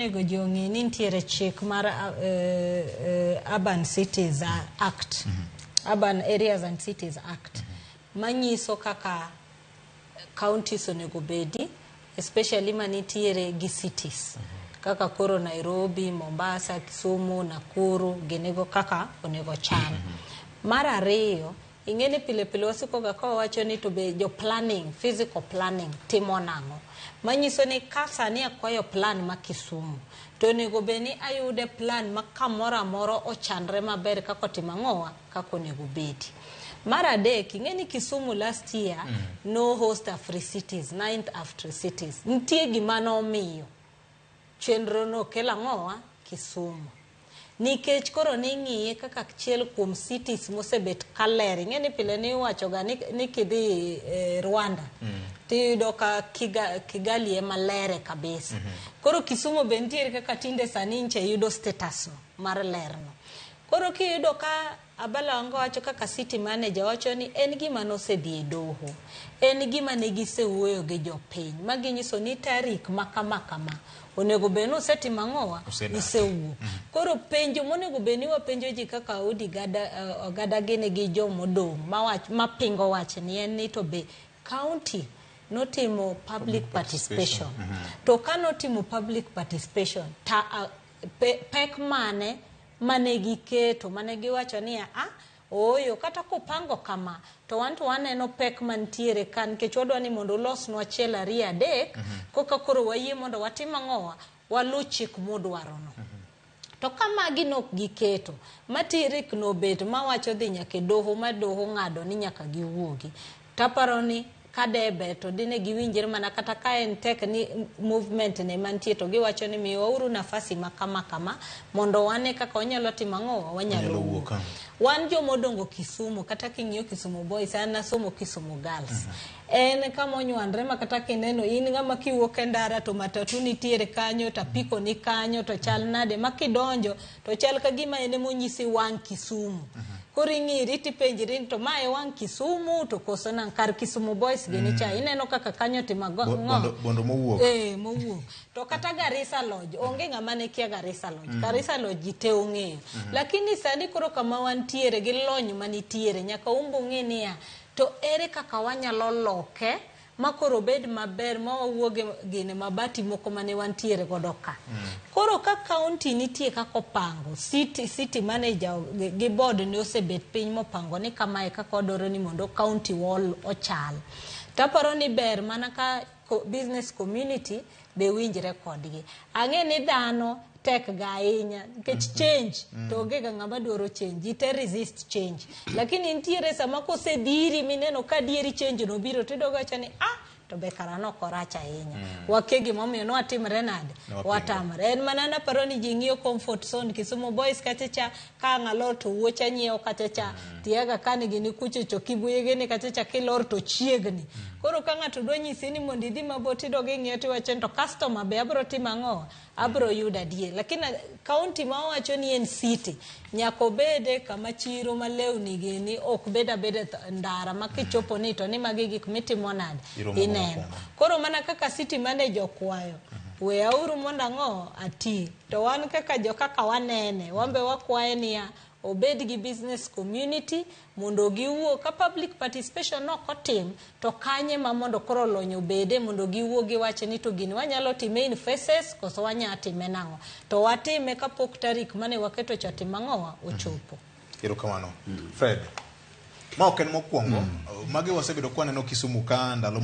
Nego jongi nintiere chik mar Urban Cities Act, Urban Areas and Cities Act, manyiso kaka counties onego bedi, especially manitiere gi cities, kaka koro Nairobi, Mombasa, Kisumu, Nakuru, genego kaka onego chan. Mar ariyo, ingene pile pile wasikoga kwa wacho ni to be jo planning, physical planning, timo nango. Manyiso ni kasa ni akwayo plan ma Kisumu. To nego beni ayude plan ma kamora moro ochanre maber kako timangoa kako nego bedi. Mara adek, ingeni Kisumu last year no host Afri cities, 9th Afri cities. Ntie gimano omiyo. Chenro no kela ngoa Kisumu. Nikech koro ningiye kaka chiel kuom cities mosebet kaleri. Ngeni pile ni wachoga ni kidhi Rwanda. Tiyudo ka Kigali ema lere kabisa. Koro Kisumu bentiere kaka tinde sani nche yudo status no mar lerno. Koro kiyudo ka Aballa Wanga wacho kaka city manager wacho ni en gima nosedhi e doho. En gima negisewuoyo gi jopiny. Maginyiso ni tarik makama onego beno seti mangoa usewuok. Koro penjo monego beni wa penjo ji kaka odi gada gene gi jo modong mapingo wach ni en ni to be county notimo public participation. To kanotimo public participation pek mane giketo manegi wacho ni oyo kata kupango kama to waneno pek mantiere kan ke chodwa ni mondo losnwa achiel ariyo adek koka koro wayie mondo watim angoa walu chik modwaro no. To kama ginok giketo matirik no bet mawacho dhi nyaka doho ma doho ngado ni nyaka giwuogi. Taparoni kadebe to dine giwinjire mana kata ka en tek ni movement ne mantie to giwacho ni miwauru nafasi makama mondo wane kaka onyalo timangoa wanyalo wuok. Wan jo modongo Kisumu kata kingiyo Kisumu boys ana somo Kisumu girls. En kama onyuandre makata kineno in ngama kiwuok e ndara to matatu nitiere kanyo to apiko ni kanyo to chal nade makidonjo to chal ka gima ene monyisi wang Kisumu. Koro ing'iri tipenjiri to mae wang Kisumu to koso nang kar Kisumu boys gini cha ineno kaka kanyo bondo mowuok. Mowuok. To kata Garissa Lodge onge ngama ne kia Garissa Lodge. Garissa Lodge jite ong'eyo. Lakini sani koro kama wantiere gi lony manitiere nyaka umbo ng'e to ere kaka wanyalo loke makoro bed maber mawuoge gine mabati moko mane wantiere godo ka. Koro ka county nitie kako pango city manager gi board ne osebet piny mopango ni kama e kako odoro ni mondo county wall ochal. Taparo ni ber mana ka business community be winjre kodgi. Ang'e ni dhano tek ga ahinya nikech change to onge ga ngama dwaro change, ite resist change. Lakini nitiere sama kosedhiri mineno ka dieri change no biro tidogo acha ni to be karano koracha ahinya. Wakegi momiyo no atimre nade watamre. En manana paroni jing'iyo comfort zone Kisumu boys kachacha ka ng'alor to wuocha nyiewo kachacha tiaga kani gini kuche chokibuye gini kachacha kilor to chiegni. Koro ka ng'ato dwa nyisi ni mondo idhi maboti dogi ng'iyo tiwacho to customer be abro timango abro yuda die. Lakini county ma wacho ni en city nyako bede kama chiro malewni gini ok beda ndara makichopo ni to ni magi gik mitimo nade ineno. Koro mana kaka city manager kwayo we auru mondo ngo ati to wan kaka jo kaka wanene wambe wakwaye niya obed gi business community mondo giwuo ka public participation no kotim to kanye ma mondo koro lonyo bede mondo giwuo giwache ni to gini wanyalo time in faces koso wanya time nango to watime kapok tarik mane waketo cha timangoa ochopo. Erokamano. Fred ma oken mokwongo magi wasebedo kwaneno Kisumu ka ndalo